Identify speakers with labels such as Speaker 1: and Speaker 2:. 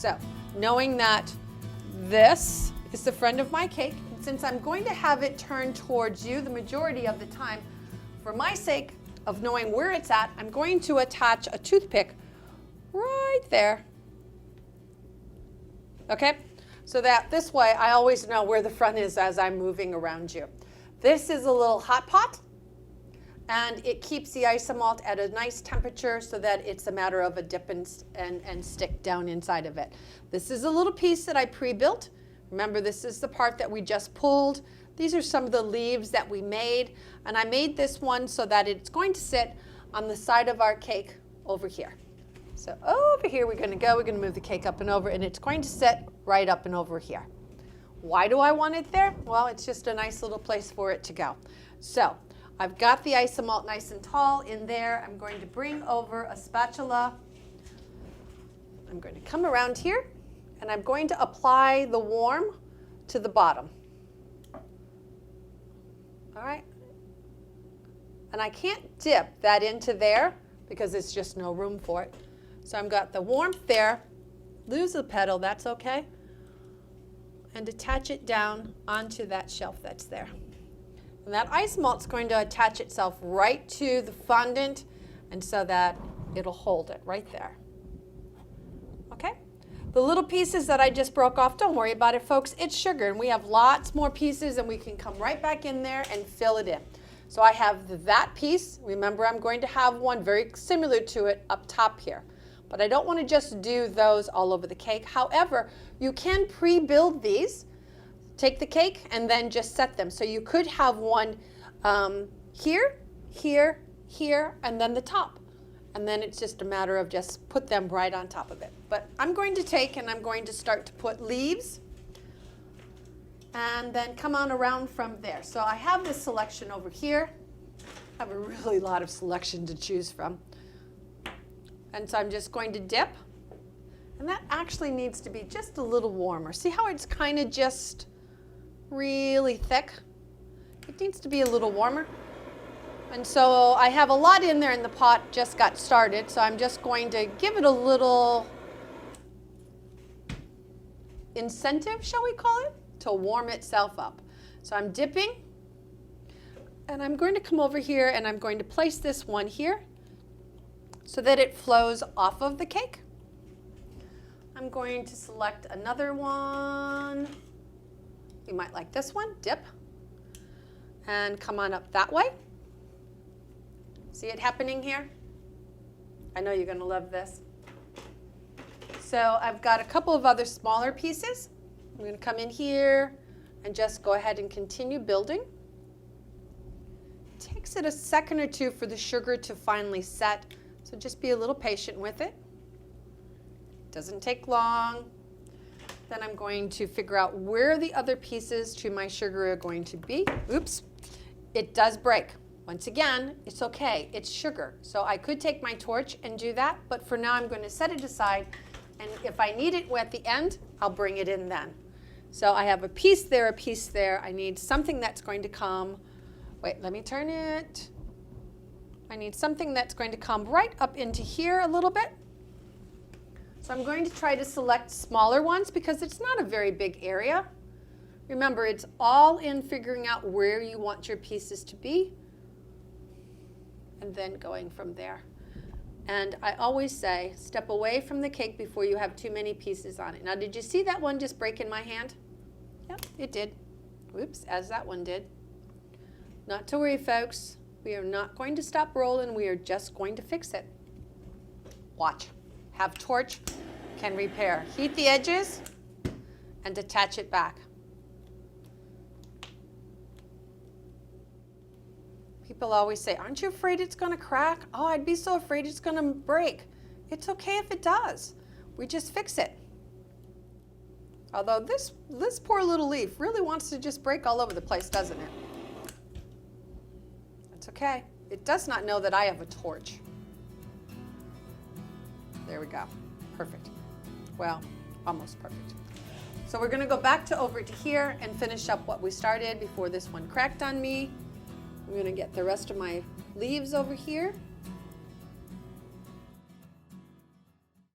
Speaker 1: So, knowing that this is the front of my cake, and since I'm going to have it turned towards you the majority of the time, for my sake of knowing where it's at, I'm going to attach a toothpick right there. Okay? So that this way I always know where the front is as I'm moving around you. This is a little hot pot, and it keeps the isomalt at a nice temperature so that it's a matter of a dip and stick down inside of it. This is a little piece that I pre-built. Remember, this is the part that we just pulled. These are some of the leaves that we made, and I made this one so that it's going to sit on the side of our cake over here. So over here we're going to go, we're going to move the cake up and over, and it's going to sit right up and over here. Why do I want it there? Well, it's just a nice little place for it to go. So I've got the isomalt nice and tall in there. I'm going to bring over a spatula. I'm going to come around here, and I'm going to apply the warm to the bottom. All right? And I can't dip that into there because there's just no room for it. So I've got the warmth there, lose the petal, that's okay, and attach it down onto that shelf that's there. And that isomalt's going to attach itself right to the fondant, and so that it'll hold it right there. Okay? The little pieces that I just broke off, don't worry about it, folks. It's sugar, and we have lots more pieces, and we can come right back in there and fill it in. So I have that piece. Remember, I'm going to have one very similar to it up top here. But I don't want to just do those all over the cake. However, you can pre-build these. Take the cake and then just set them. So you could have one here, here, here, and then the top. And then it's just a matter of just put them right on top of it. But I'm going to take and I'm going to start to put leaves and then come on around from there. So I have this selection over here. I have a really lot of selection to choose from. And so I'm just going to dip. And that actually needs to be just a little warmer. See how it's kind of just really thick? It needs to be a little warmer. And so I have a lot in there, and the pot just got started. So I'm just going to give it a little incentive, shall we call it, to warm itself up. So I'm dipping. And I'm going to come over here, and I'm going to place this one here so that it flows off of the cake. I'm going to select another one. You might like this one, dip, and come on up that way. See it happening here? I know you're going to love this. So I've got a couple of other smaller pieces. I'm going to come in here and just go ahead and continue building. It takes it a second or two for the sugar to finally set. So just be a little patient with it. Doesn't take long. Then I'm going to figure out where the other pieces to my sugar are going to be. Oops, it does break. Once again, it's okay, it's sugar. So I could take my torch and do that, but for now I'm going to set it aside, and if I need it at the end, I'll bring it in then. So I have a piece there, a piece there. I need something that's going to come, wait, let me turn it. I need something that's going to come right up into here a little bit. So I'm going to try to select smaller ones because it's not a very big area. Remember, it's all in figuring out where you want your pieces to be and then going from there. And I always say, step away from the cake before you have too many pieces on it. Now, did you see that one just break in my hand? Yep, it did. Whoops, as that one did. Not to worry, folks. We are not going to stop rolling. We are just going to fix it. Watch. Have torch, can repair. Heat the edges and attach it back. People always say, aren't you afraid it's going to crack? Oh, I'd be so afraid it's going to break. It's okay if it does. We just fix it. Although this poor little leaf really wants to just break all over the place, doesn't it? That's okay. It does not know that I have a torch. There we go. Perfect. Well, almost perfect. So we're going to go back to over to here and finish up what we started before this one cracked on me. I'm going to get the rest of my leaves over here.